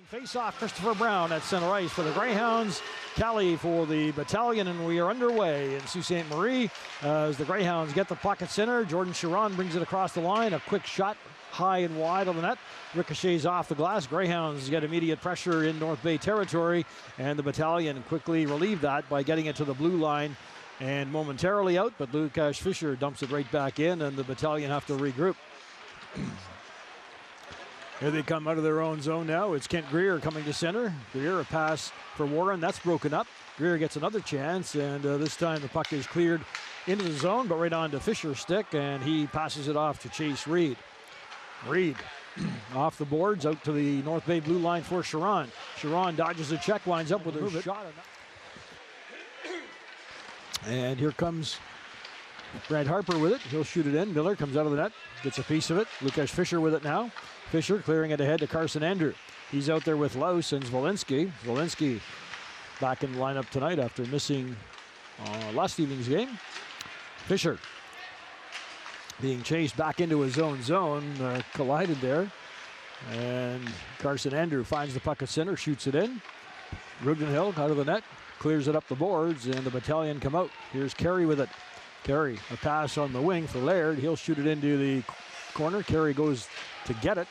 Face-off, Christopher Brown at center ice for the Greyhounds. Kelly for the Battalion, and we are underway in Sault Ste. Marie as the Greyhounds get the puck at center. Jordan Chiron brings it across the line. A quick shot high and wide on the net. Ricochets off the glass. Greyhounds get immediate pressure in North Bay territory, and the Battalion quickly relieve that by getting it to the blue line and momentarily out, but Lukasz Fischer dumps it right back in, and the Battalion have to regroup. Here they come out of their own zone now. It's Kent Greer coming to center. Greer, a pass for Warren. That's broken up. Greer gets another chance, and this time the puck is cleared into the zone, but right on to Fischer's stick, and he passes it off to Chase Reid. Reid off the boards, out to the North Bay blue line for Chiron. Chiron dodges the check, winds up with a shot. And here comes Brad Harper with it. He'll shoot it in. Miller comes out of the net, gets a piece of it. Lukasz Fischer with it now. Fischer clearing it ahead to Carson Andrew. He's out there with Laus and Zwolinski. Zwolinski back in the lineup tonight after missing last evening's game. Fischer being chased back into his own zone, collided there. And Carson Andrew finds the puck at center, shoots it in. Rugenhill out of the net, clears it up the boards, and the Battalion come out. Here's Carey with it. Carey, a pass on the wing for Laird. He'll shoot it into the corner. Carey goes to get it.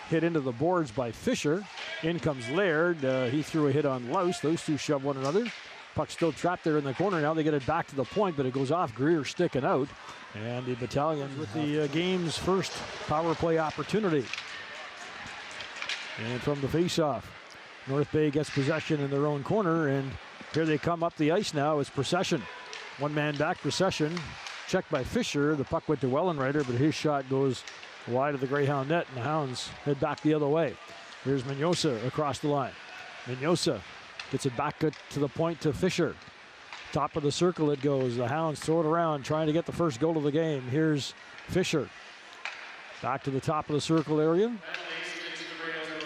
Hit into the boards by Fischer. In comes Laird. He threw a hit on Laus. Those two shove one another. Puck still trapped there in the corner. Now they get it back to the point, but it goes off Greer sticking out. And the Battalion with the game's first power play opportunity. And from the face-off, North Bay gets possession in their own corner, and here they come up the ice now. It's Procession. One man back, Procession. Checked by Fischer. The puck went to Wellenreiter, but his shot goes wide of the Greyhound net, and the Hounds head back the other way. Here's Mignosa across the line. Mignosa gets it back to the point to Fischer. Top of the circle it goes. The Hounds throw it around, trying to get the first goal of the game. Here's Fischer. Back to the top of the circle area.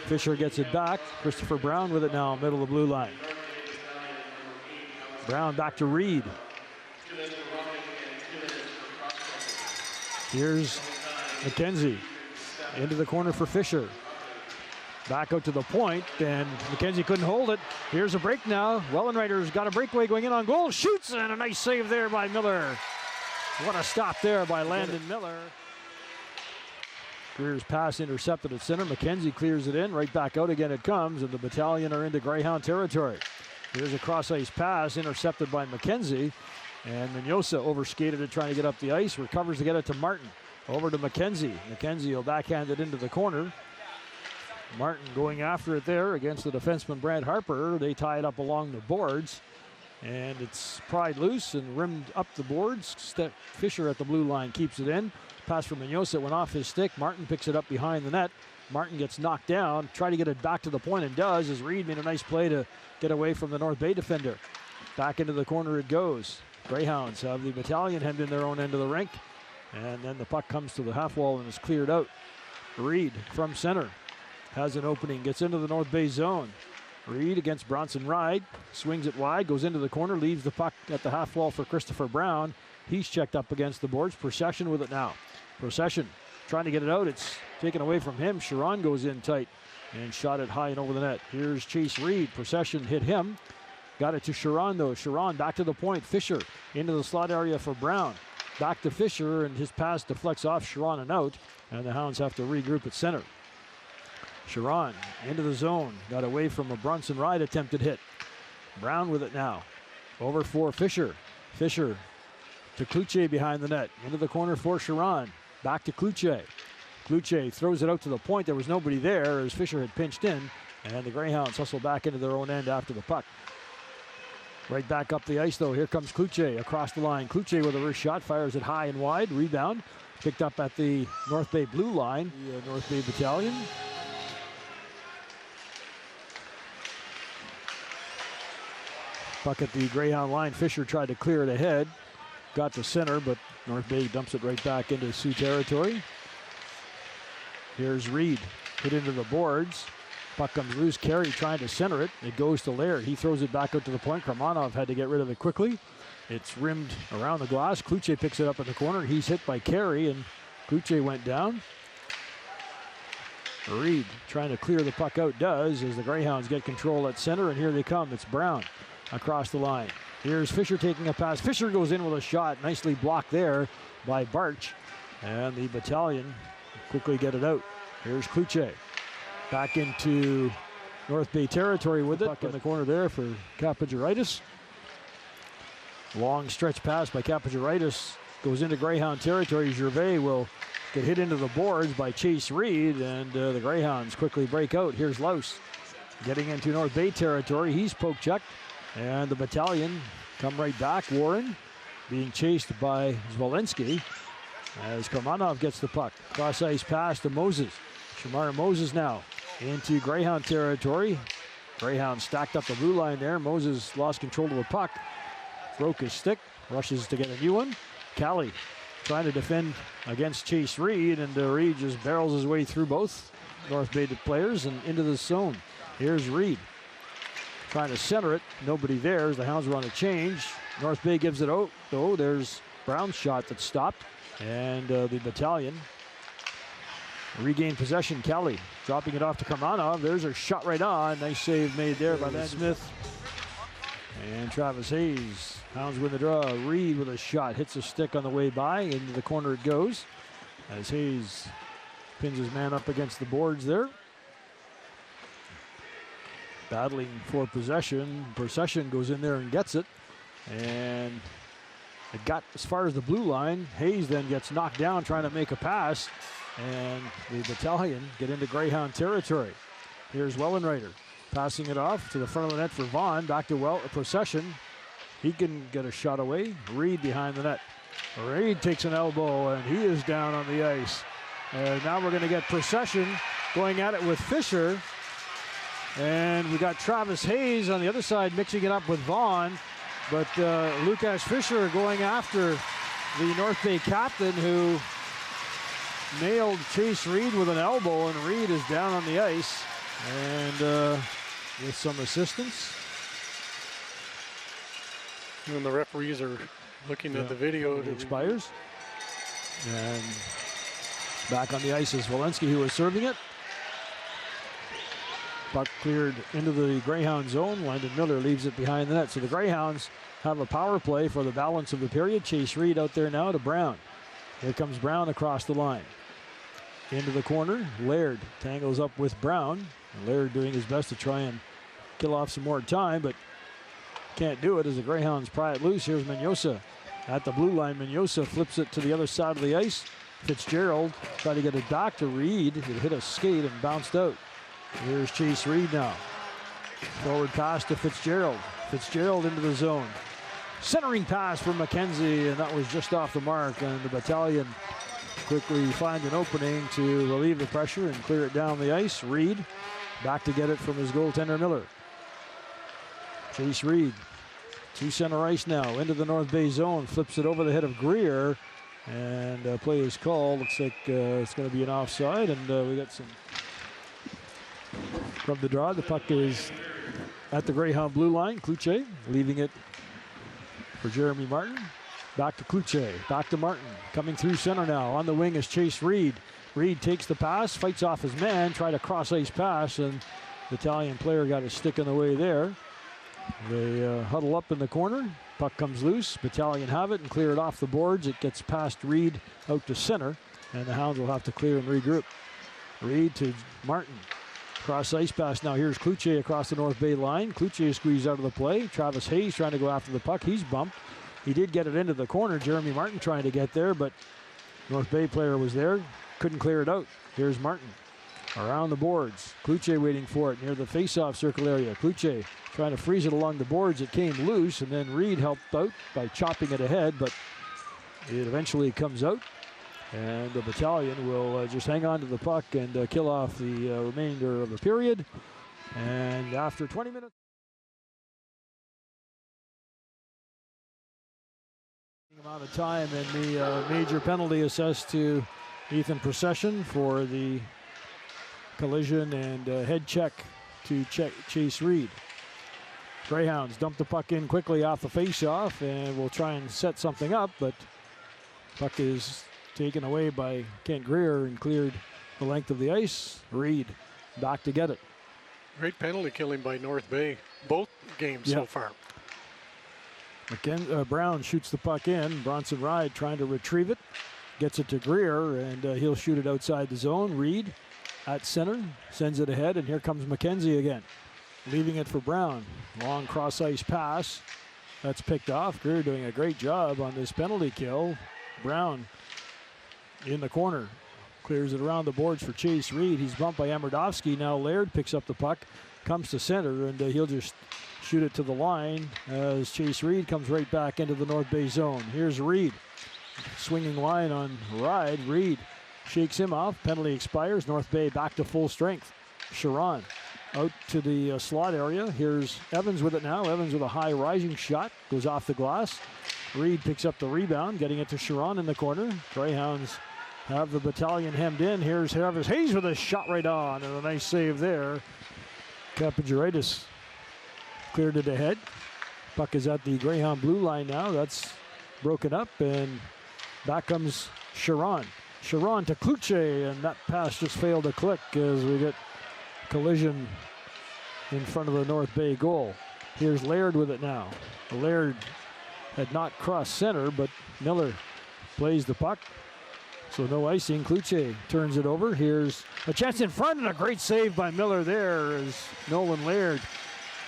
Fischer gets it back. Christopher Brown with it now, middle of the blue line. Brown back to Reid. Here's McKenzie into the corner for Fischer. Back out to the point, and McKenzie couldn't hold it. Here's a break now. Wellenreiter's got a breakaway going in on goal. Shoots, and a nice save there by Miller. What a stop there by Landon Miller. Greer's pass intercepted at center. McKenzie clears it in. Right back out again it comes, and the Battalion are into Greyhound territory. Here's a cross-ice pass intercepted by McKenzie. And Mignosa overskated it trying to get up the ice. Recovers to get it to Martin. Over to McKenzie. McKenzie will backhand it into the corner. Martin going after it there against the defenseman Brad Harper. They tie it up along the boards. And it's pried loose and rimmed up the boards. Fischer at the blue line keeps it in. Pass from Mignosa went off his stick. Martin picks it up behind the net. Martin gets knocked down. Try to get it back to the point and does, as Reid made a nice play to get away from the North Bay defender. Back into the corner it goes. Greyhounds have the Battalion hemmed in their own end of the rink. And then the puck comes to the half wall and is cleared out. Reid from center has an opening, gets into the North Bay zone. Reid against Bronson Reid, swings it wide, goes into the corner, leaves the puck at the half wall for Christopher Brown. He's checked up against the boards. Procession with it now. Procession trying to get it out. It's taken away from him. Chiron goes in tight and shot it high and over the net. Here's Chase Reid. Procession hit him. Got it to Chiron though. Chiron back to the point. Fischer into the slot area for Brown. Back to Fischer, and his pass deflects off Chiron and out. And the Hounds have to regroup at center. Chiron into the zone. Got away from a Bronson Reid attempted hit. Brown with it now. Over for Fischer. Fischer to Kluche behind the net. Into the corner for Chiron. Back to Kluche. Kluche throws it out to the point. There was nobody there as Fischer had pinched in. And the Greyhounds hustle back into their own end after the puck. Right back up the ice, though. Here comes Kluche across the line. Kluche with a wrist shot, fires it high and wide. Rebound picked up at the North Bay blue line. The North Bay Battalion. Puck at the Greyhound line. Fischer tried to clear it ahead. Got to center, but North Bay dumps it right back into Sioux territory. Here's Reid. Hit into the boards. Puck comes loose. Carey trying to center it. It goes to Laird. He throws it back out to the point. Karmanov had to get rid of it quickly. It's rimmed around the glass. Kluche picks it up in the corner. He's hit by Carey, and Kluche went down. Reid trying to clear the puck out, does, as the Greyhounds get control at center, and here they come. It's Brown across the line. Here's Fisher taking a pass. Fisher goes in with a shot, nicely blocked there by Barch, and the Battalion quickly get it out. Here's Kluche back into North Bay territory with it. Puck in the corner there for Kapajaritis. Long stretch pass by Kapajaritis goes into Greyhound territory. Gervais will get hit into the boards by Chase Reid, and the Greyhounds quickly break out. Here's Louse getting into North Bay territory. He's poke checked, and the Battalion come right back. Warren being chased by Zwolenski as Karmanov gets the puck. Cross ice pass to Moses. Shamar Moses now into Greyhound territory. Greyhound stacked up the blue line there. Moses lost control of the puck, broke his stick, rushes to get a new one. Callie trying to defend against Chase Reid, and Reid just barrels his way through both North Bay players and into the zone. Here's Reid trying to center it. Nobody there as the Hounds were on a change. North Bay gives it out, though. There's Brown's shot that stopped, and the Battalion regain possession. Kelly dropping it off to Karmanov. There's a shot right on. Nice save made there by Ben Smith. And Travis Hayes. Hounds win the draw. Reid with a shot. Hits a stick on the way by. Into the corner it goes as Hayes pins his man up against the boards there. Battling for possession. Procession goes in there and gets it. And it got as far as the blue line. Hayes then gets knocked down trying to make a pass. And the Battalion get into Greyhound territory. Here's Wellenreiter passing it off to the front of the net for Vaughn. Back to Procession. He can get a shot away. Reid behind the net. Reid takes an elbow, and he is down on the ice. And now we're going to get Procession going at it with Fisher. And we got Travis Hayes on the other side mixing it up with Vaughn. But Lucas Fisher going after the North Bay captain, who nailed Chase Reid with an elbow, and Reid is down on the ice. And with some assistance. And the referees are looking at the video. It expires. And back on the ice is Walensky, who is serving it. Puck cleared into the Greyhound zone. Landon Miller leaves it behind the net. So the Greyhounds have a power play for the balance of the period. Chase Reid out there now to Brown. Here comes Brown across the line. Into the corner. Laird tangles up with Brown. Laird doing his best to try and kill off some more time, but can't do it as the Greyhounds pry it loose. Here's Mignosa at the blue line. Mignosa flips it to the other side of the ice. Fitzgerald tried to get it back to Reid. It hit a skate and bounced out. Here's Chase Reid now. Forward pass to Fitzgerald. Fitzgerald into the zone. Centering pass from McKenzie, and that was just off the mark, and the Battalion quickly find an opening to relieve the pressure and clear it down the ice. Reid back to get it from his goaltender Miller. Chase Reid to center ice now into the North Bay zone. Flips it over the head of Greer, and play is called. Looks like it's going to be an offside, and we got some from the draw. The puck is at the Greyhound blue line. Kluche leaving it for Jeremy Martin. Back to Kluche, back to Martin. Coming through center now. On the wing is Chase Reid. Reid takes the pass, fights off his man, tried a cross-ice pass, and the Italian player got his stick in the way there. They huddle up in the corner. Puck comes loose. Battalion have it and clear it off the boards. It gets past Reid out to center, and the Hounds will have to clear and regroup. Reid to Martin. Cross-ice pass now. Here's Kluche across the North Bay line. Kluche squeezed out of the play. Travis Hayes trying to go after the puck. He's bumped. He did get it into the corner. Jeremy Martin trying to get there, but North Bay player was there. Couldn't clear it out. Here's Martin around the boards. Kluche waiting for it near the face-off circle area. Kluche trying to freeze it along the boards. It came loose, and then Reid helped out by chopping it ahead, but it eventually comes out. And the Battalion will just hang on to the puck and kill off the remainder of the period. And after 20 minutes. Amount of time, and the major penalty assessed to Ethan Procession for the collision and head check to Chase Reid. Greyhounds dump the puck in quickly off the face-off, and will try and set something up, but puck is taken away by Kent Greer and cleared the length of the ice. Reid back to get it. Great penalty killing by North Bay. Both games so far. Brown shoots the puck in. Bronson Reid trying to retrieve it. Gets it to Greer, and he'll shoot it outside the zone. Reid at center, sends it ahead, and here comes McKenzie again. Leaving it for Brown. Long cross-ice pass. That's picked off. Greer doing a great job on this penalty kill. Brown in the corner. Clears it around the boards for Chase Reid. He's bumped by Amardovsky. Now Laird picks up the puck, comes to center, and he'll just shoot it to the line as Chase Reid comes right back into the North Bay zone. Here's Reid. Swinging line on Reid. Reid shakes him off. Penalty expires. North Bay back to full strength. Sharon out to the slot area. Here's Evans with it now. Evans with a high rising shot. Goes off the glass. Reid picks up the rebound, getting it to Sharon in the corner. Greyhounds have the battalion hemmed in. Here's Harvis Hayes with a shot right on, and a nice save there. Kapajaritis cleared it ahead. Puck is at the Greyhound blue line now. That's broken up, and back comes Sharon. Sharon to Kluche, and that pass just failed to click as we get collision in front of the North Bay goal. Here's Laird with it now. Laird had not crossed center, but Miller plays the puck. So no icing. Kluche turns it over. Here's a chance in front, and a great save by Miller there as Nolan Laird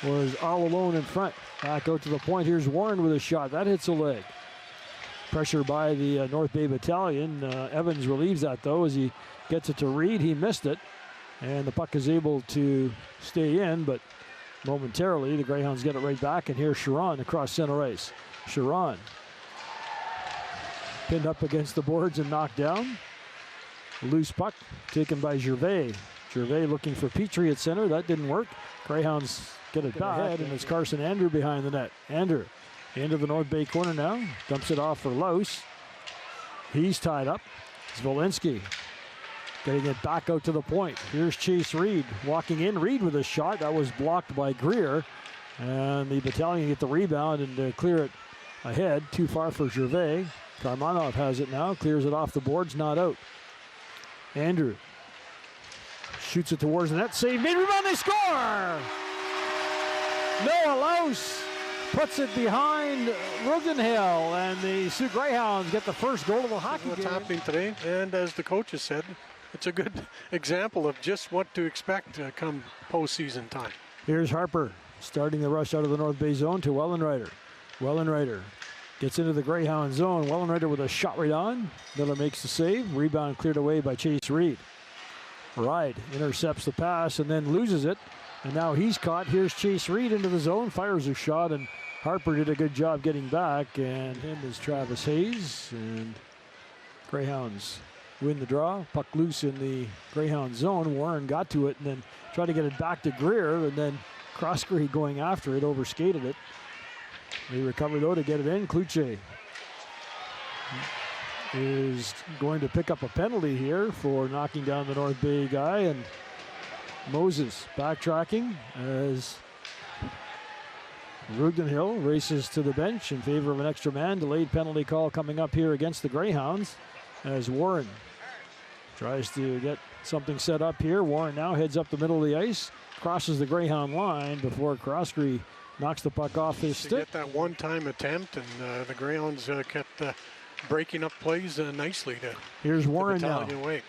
was all alone in front. Back out to the point. Here's Warren with a shot. That hits a leg. Pressure by the North Bay Battalion. Evans relieves that, though, as he gets it to Reid. He missed it, and the puck is able to stay in, but momentarily the Greyhounds get it right back, and here's Sharon across center ice. Sharon pinned up against the boards and knocked down. Loose puck taken by Gervais. Gervais looking for Petrie at center. That didn't work. Greyhounds get it back, and it's Carson Andrew behind the net. Andrew into the North Bay corner now. Dumps it off for Louse. He's tied up. Zwolinski getting it back out to the point. Here's Chase Reid walking in. Reid with a shot. That was blocked by Greer. And the battalion get the rebound and clear it ahead. Too far for Gervais. Karmanov has it now. Clears it off the boards. Not out. Andrew shoots it towards the net. Save made. Rebound. They score! Noah Louse puts it behind Rugenhill, and the Sioux Greyhounds get the first goal of the hockey game. What's happening today, and as the coaches said, it's a good example of just what to expect come postseason time. Here's Harper starting the rush out of the North Bay zone to Wellenreiter. Wellenreiter gets into the Greyhound zone. Wellenreiter with a shot right on. Miller makes the save. Rebound cleared away by Chase Reid. Reid intercepts the pass and then loses it. And now he's caught. Here's Chase Reid into the zone, fires a shot, and Harper did a good job getting back. And him is Travis Hayes. And Greyhounds win the draw. Puck loose in the Greyhound zone. Warren got to it and then tried to get it back to Greer, and then Croskery going after it, overskated it. They recover though to get it in. Kluche is going to pick up a penalty here for knocking down the North Bay guy, and Moses backtracking as Rugenhill races to the bench in favor of an extra man. Delayed penalty call coming up here against the Greyhounds as Warren tries to get something set up here. Warren now heads up the middle of the ice, crosses the Greyhound line before Croskery knocks the puck off his stick. Get that one-time attempt, and the Greyhounds kept breaking up plays nicely to Here's Warren now. Way.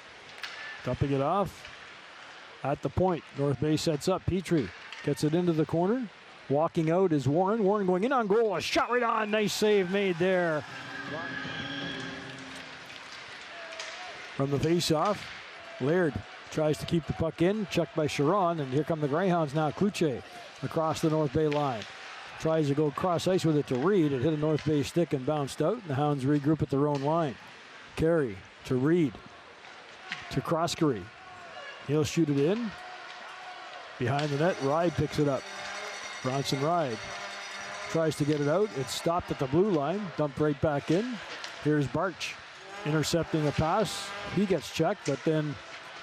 Dumping it off at the point. North Bay sets up. Petrie gets it into the corner. Walking out is Warren. Warren going in on goal. A shot right on. Nice save made there. From the face-off, Laird tries to keep the puck in. Checked by Sharon, and here come the Greyhounds now. Kluche across the North Bay line. Tries to go cross ice with it to Reid. It hit a North Bay stick and bounced out. The Hounds regroup at their own line. Carey to Reid. To Croskery. He'll shoot it in. Behind the net, Reid picks it up. Bronson Reid tries to get it out. It's stopped at the blue line. Dumped right back in. Here's Barch intercepting a pass. He gets checked, but then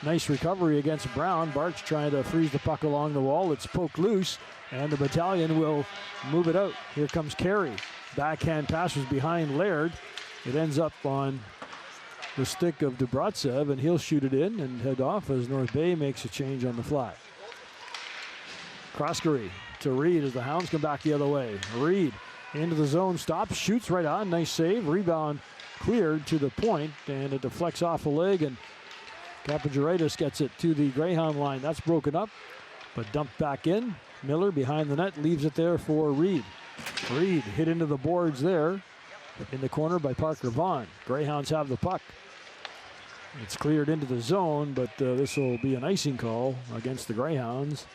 nice recovery against Brown. Barch trying to freeze the puck along the wall. It's poked loose, and the battalion will move it out. Here comes Carey. Backhand pass was behind Laird. It ends up on the stick of Debratsev, and he'll shoot it in and head off as North Bay makes a change on the fly. Croskery to Reid as the Hounds come back the other way. Reid into the zone, stops, shoots right on. Nice save. Rebound cleared to the point, and it deflects off a leg, and Kapagiritis gets it to the Greyhound line. That's broken up, but dumped back in. Miller behind the net leaves it there for Reid. Reid hit into the boards there in the corner by Parker Vaughn. Greyhounds have the puck. It's cleared into the zone, but this will be an icing call against the Greyhounds.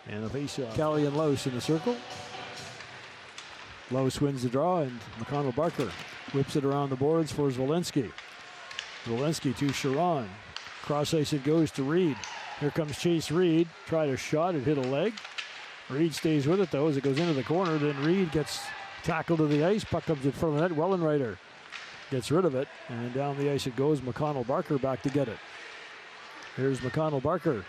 And a face-off. Kelly and Louse in the circle. Louse wins the draw, and McConnell Barker whips it around the boards for Zwolenski. Zwolenski to Sharon. Cross ice it goes to Reid. Here comes Chase Reid. Tried a shot, it hit a leg. Reid stays with it though as it goes into the corner. Then Reid gets tackled to the ice. Puck comes in front of the net. Wellenreiter gets rid of it, and down the ice it goes. McConnell Barker back to get it. Here's McConnell Barker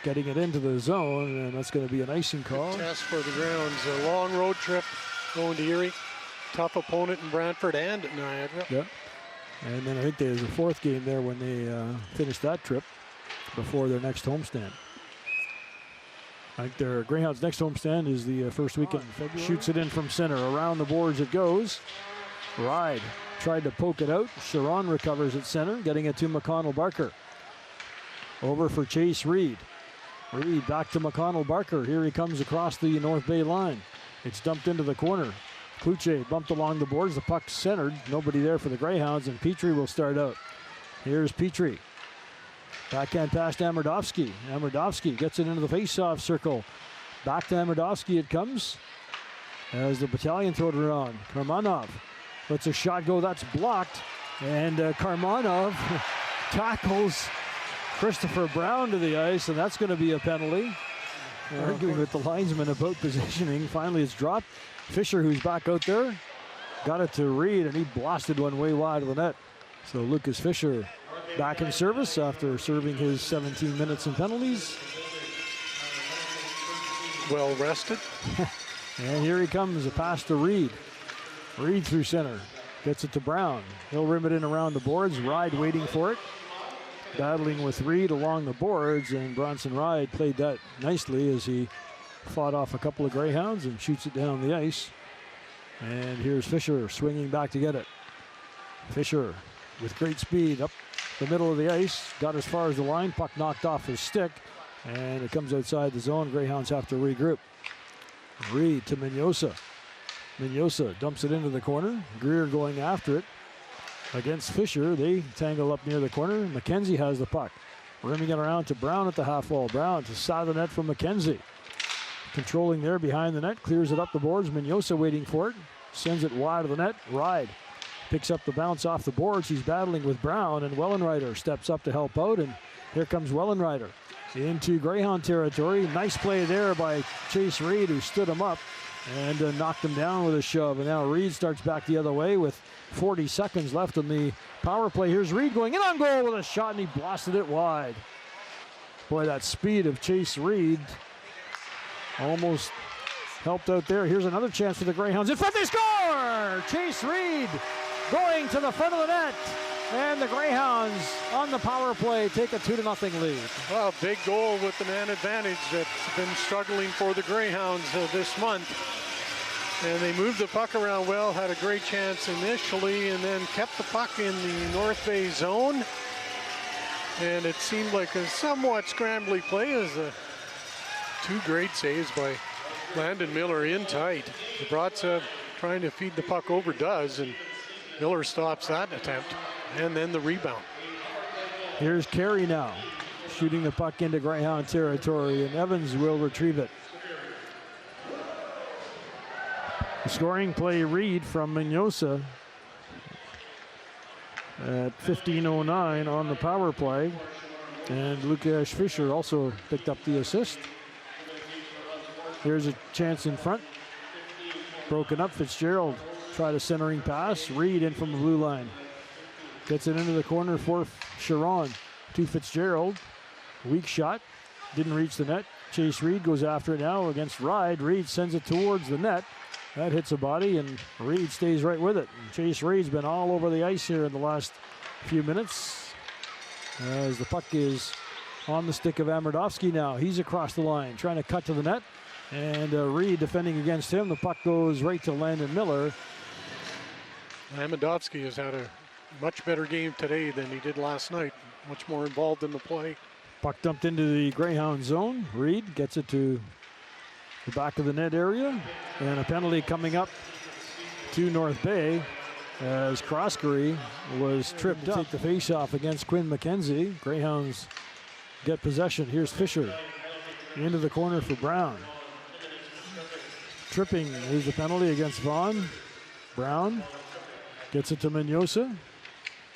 getting it into the zone, and that's going to be an icing call. Test for the grounds. A long road trip going to Erie. Tough opponent in Brantford and at Niagara. Yeah. And then I think there's a fourth game there when they finished that trip before their next homestand. I think their Greyhounds' next homestand is the first week in February. Shoots it in from center. Around the boards it goes. Reid tried to poke it out. Sharon recovers at center, getting it to McConnell Barker. Over for Chase Reid. Reid back to McConnell Barker. Here he comes across the North Bay line. It's dumped into the corner. Kluche bumped along the boards. The puck centered. Nobody there for the Greyhounds, and Petrie will start out. Here's Petrie. Backhand pass to Amardovsky. Amardovsky gets it into the face-off circle. Back to Amardovsky it comes as the battalion throw it around. Karmanov lets a shot go. That's blocked. And Karmanov tackles Christopher Brown to the ice, and that's going to be a penalty. Arguing with the linesman about positioning. Finally, it's dropped. Fisher, who's back out there, got it to Reid, and he blasted one way wide of the net. So Lucas Fisher back in service after serving his 17 minutes in penalties. Well rested. And here he comes, a pass to Reid. Reid through center. Gets it to Brown. He'll rim it in around the boards. Reid waiting for it. Battling with Reid along the boards, and Bronson Reid played that nicely as he fought off a couple of Greyhounds and shoots it down the ice. And here's Fisher swinging back to get it. Fisher with great speed up the middle of the ice, got as far as the line, puck knocked off his stick, and it comes outside the zone. Greyhounds have to regroup. Reid to Mignosa. Mignosa dumps it into the corner. Greer going after it against Fisher. They tangle up near the corner. McKenzie has the puck. Rimming it around to Brown at the half wall. Brown to side of the net from McKenzie. Controlling there behind the net. Clears it up the boards. Mignosa waiting for it. Sends it wide of the net. Reid picks up the bounce off the boards. He's battling with Brown, and Wellenreiter steps up to help out. And here comes Wellenreiter into Greyhound territory. Nice play there by Chase Reid, who stood him up and knocked him down with a shove. And now Reid starts back the other way with 40 seconds left in the power play. Here's Reid going in on goal with a shot, and he blasted it wide. Boy, that speed of Chase Reid almost helped out there. Here's another chance for the Greyhounds. In front, they score! Chase Reid going to the front of the net. And the Greyhounds on the power play take a 2-0 lead. Well, big goal with the man advantage that's been struggling for the Greyhounds this month. And they moved the puck around well, had a great chance initially, and then kept the puck in the North Bay zone. And it seemed like a somewhat scrambly play as two great saves by Landon Miller in tight. Debratsev trying to feed the puck over does, and Miller stops that attempt. And then the rebound. Here's Carey now, shooting the puck into Greyhound territory, and Evans will retrieve it. The scoring play Reid from Mignosa at 15:09 on the power play. And Lukasz Fischer also picked up the assist. Here's a chance in front. Broken up, Fitzgerald tried a centering pass. Reid in from the blue line. Gets it into the corner for Sharon to Fitzgerald. Weak shot. Didn't reach the net. Chase Reid goes after it now against Reid. Reid sends it towards the net. That hits a body, and Reid stays right with it. And Chase Reid's been all over the ice here in the last few minutes as the puck is on the stick of Amardovsky now. He's across the line, trying to cut to the net. And Reid defending against him. The puck goes right to Landon Miller. Amardovsky has had a much better game today than he did last night. Much more involved in the play. Puck dumped into the Greyhound zone. Reid gets it to the back of the net area. And a penalty coming up to North Bay as Croskery was tripped to take the face-off against Quinn McKenzie. Greyhounds get possession. Here's Fisher into the corner for Brown. Tripping is the penalty against Vaughn. Brown gets it to Mignosa.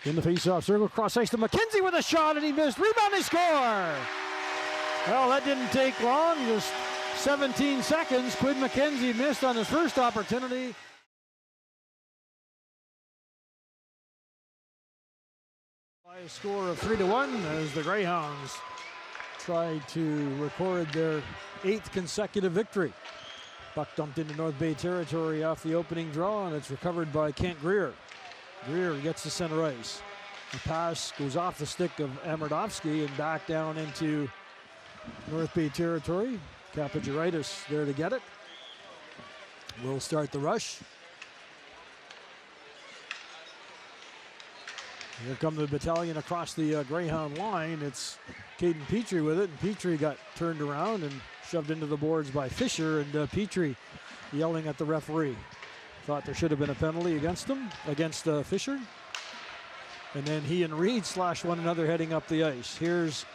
In the face-off circle, cross ice to McKenzie with a shot, and he missed. Rebound, they score! Well, that didn't take long, just 17 seconds. Quinn McKenzie missed on his first opportunity. By a score of 3-1 as the Greyhounds tried to record their 8th consecutive victory. Puck dumped into North Bay territory off the opening draw, and it's recovered by Kent Greer. Greer gets to center ice. The pass goes off the stick of Amardovsky and back down into North Bay territory. Kapagiritis there to get it. We'll start the rush. Here come the battalion across the Greyhound line. It's Caden Petrie with it, and Petrie got turned around and shoved into the boards by Fisher, and Petrie yelling at the referee. Thought there should have been a penalty against him, against Fisher. And then he and Reid slash one another heading up the ice. Here's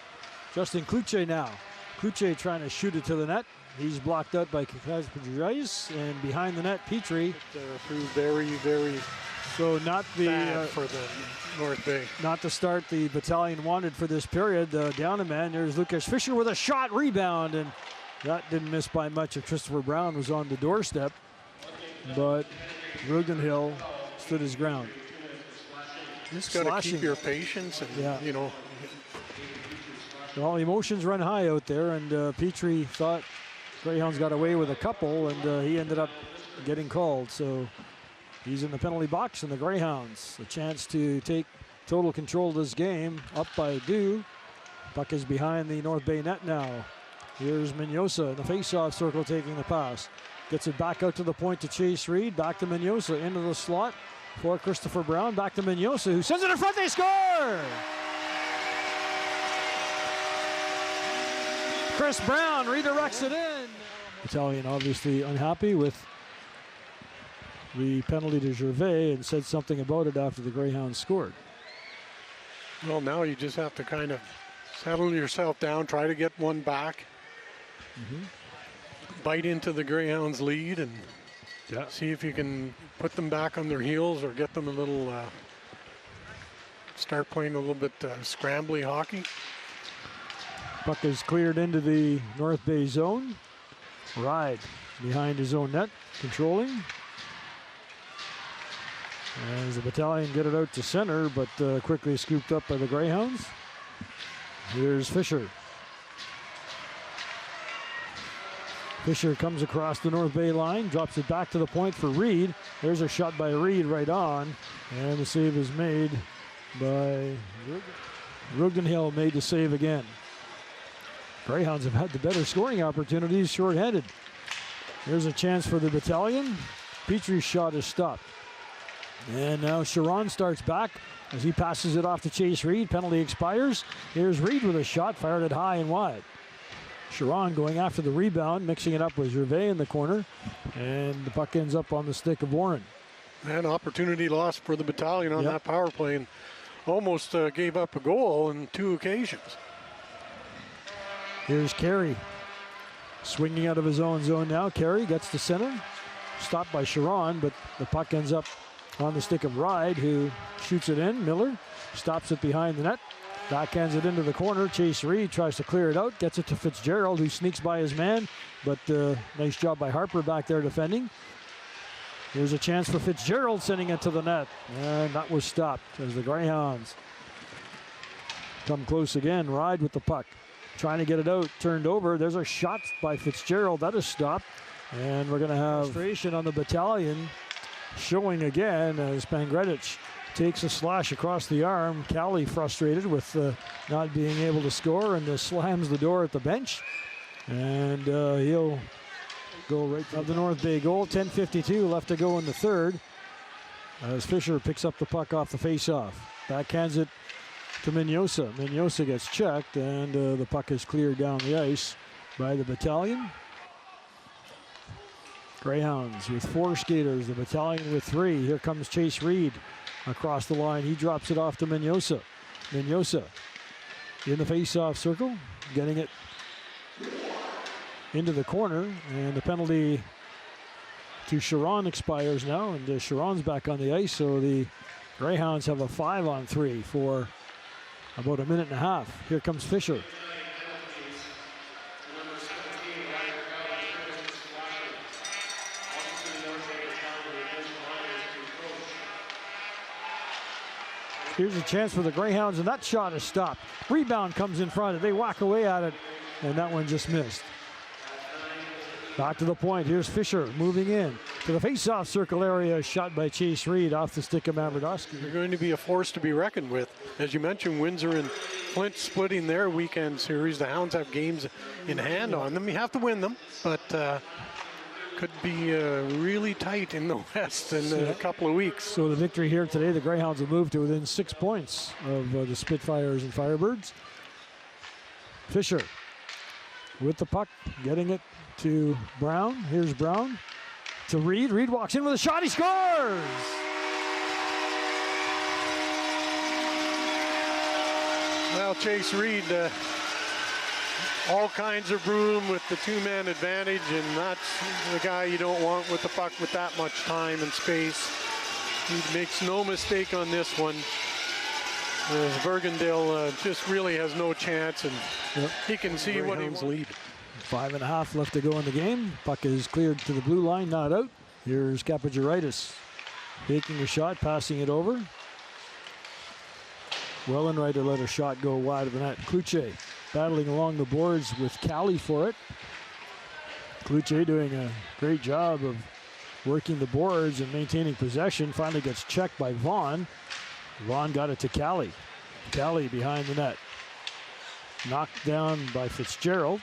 Justin Kluche now. Kluche trying to shoot it to the net. He's blocked out by Kapagiritis, and behind the net, Petrie. Proved very, very so not the bad for the North Bay. Not the start the battalion wanted for this period. Down a man, there's Lucas Fisher with a shot, rebound, and that didn't miss by much if Christopher Brown was on the doorstep. But Rugenhill stood his ground. You just got to keep your patience, and you know. Well, emotions run high out there, and Petrie thought Greyhounds got away with a couple, and he ended up getting called. So he's in the penalty box, and the Greyhounds a chance to take total control of this game, up by 2. Puck is behind the North Bay net now. Here's Mignosa in the face-off circle taking the pass. Gets it back out to the point to Chase Reid. Back to Mignosa into the slot for Christopher Brown. Back to Mignosa, who sends it in front. They score! Chris Brown redirects it in. Battalion obviously unhappy with the penalty to Gervais and said something about it after the Greyhounds scored. Well, now you just have to kind of settle yourself down, try to get one back. Bite into the Greyhounds' lead and see if you can put them back on their heels or get them a little, start playing a little bit scrambly hockey. Puck is cleared into the North Bay zone. Reid behind his own net, controlling. As the battalion get it out to center, but quickly scooped up by the Greyhounds. Here's Fisher. Fisher comes across the North Bay line, drops it back to the point for Reid. There's a shot by Reid right on, and the save is made by Rugenhill. Made the save again. Greyhounds have had the better scoring opportunities, short-handed. There's a chance for the battalion. Petrie's shot is stopped. And now Sharon starts back as he passes it off to Chase Reid. Penalty expires. Here's Reid with a shot, fired it high and wide. Sharon going after the rebound, mixing it up with Gervais in the corner, and the puck ends up on the stick of Warren. An opportunity lost for the battalion on that power play, and almost gave up a goal on 2 occasions. Here's Carey swinging out of his own zone now. Carey gets to center, stopped by Sharon, but the puck ends up on the stick of Reid, who shoots it in. Miller stops it behind the net. Backhands it into the corner. Chase Reid tries to clear it out. Gets it to Fitzgerald, who sneaks by his man. But nice job by Harper back there defending. Here's a chance for Fitzgerald, sending it to the net. And that was stopped as the Greyhounds come close again. Reid with the puck. Trying to get it out. Turned over. There's a shot by Fitzgerald. That is stopped. And we're going to have frustration on the battalion showing again as Pangredich takes a slash across the arm. Cali frustrated with not being able to score and slams the door at the bench. And he'll go right to the North Bay goal. 10:52 left to go in the third. As Fisher picks up the puck off the faceoff. Backhands it to Mignosa. Mignosa gets checked, and the puck is cleared down the ice by the Battalion. Greyhounds with 4 skaters, the Battalion with 3. Here comes Chase Reid across the line. He drops it off to Mignosa. Mignosa in the face-off circle, getting it into the corner, and the penalty to Sharon expires now, and Sharon's back on the ice, so the Greyhounds have a 5-on-3 for about a minute and a half. Here comes Fisher. Here's a chance for the Greyhounds, and that shot is stopped. Rebound comes in front. They whack away at it, and that one just missed. Back to the point. Here's Fisher moving in to the face-off circle area. Shot by Chase Reid off the stick of Mavrodowski. They're going to be a force to be reckoned with. As you mentioned, Windsor and Flint splitting their weekend series. The Hounds have games in hand on them. You have to win them, but could be really tight in the West in a couple of weeks. So the victory here today, the Greyhounds have moved to within 6 points of the Spitfires and Firebirds. Fisher with the puck, getting it to Brown. Here's Brown to Reid. Reid walks in with a shot. He scores! Well, Chase Reid, all kinds of room with the 2-man advantage, and that's the guy you don't want with the puck with that much time and space. He makes no mistake on this one. Bergendale just really has no chance, and he can see what he lead. 5.5 left to go in the game. Puck is cleared to the blue line, not out. Here's Kapajaritis taking a shot, passing it over. Wellenreiter let a shot go wide of the net. Kluche battling along the boards with Cali for it. Kluche doing a great job of working the boards and maintaining possession. Finally gets checked by Vaughn. Vaughn got it to Cali. Cali behind the net. Knocked down by Fitzgerald.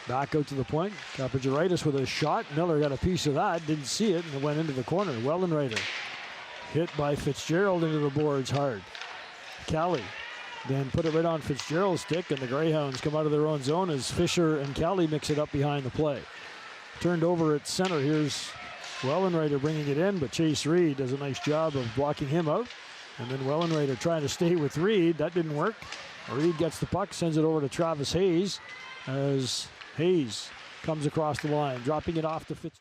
Back out to the point. Kapajaritis with a shot. Miller got a piece of that. Didn't see it, and it went into the corner. Wellenreiter hit by Fitzgerald into the boards hard. Cali then put it right on Fitzgerald's stick, and the Greyhounds come out of their own zone as Fisher and Cali mix it up behind the play. Turned over at center. Here's Wellenreiter bringing it in, but Chase Reid does a nice job of blocking him out. And then Wellenreiter trying to stay with Reid. That didn't work. Reid gets the puck, sends it over to Travis Hayes as Hayes comes across the line, dropping it off to Fitzgerald.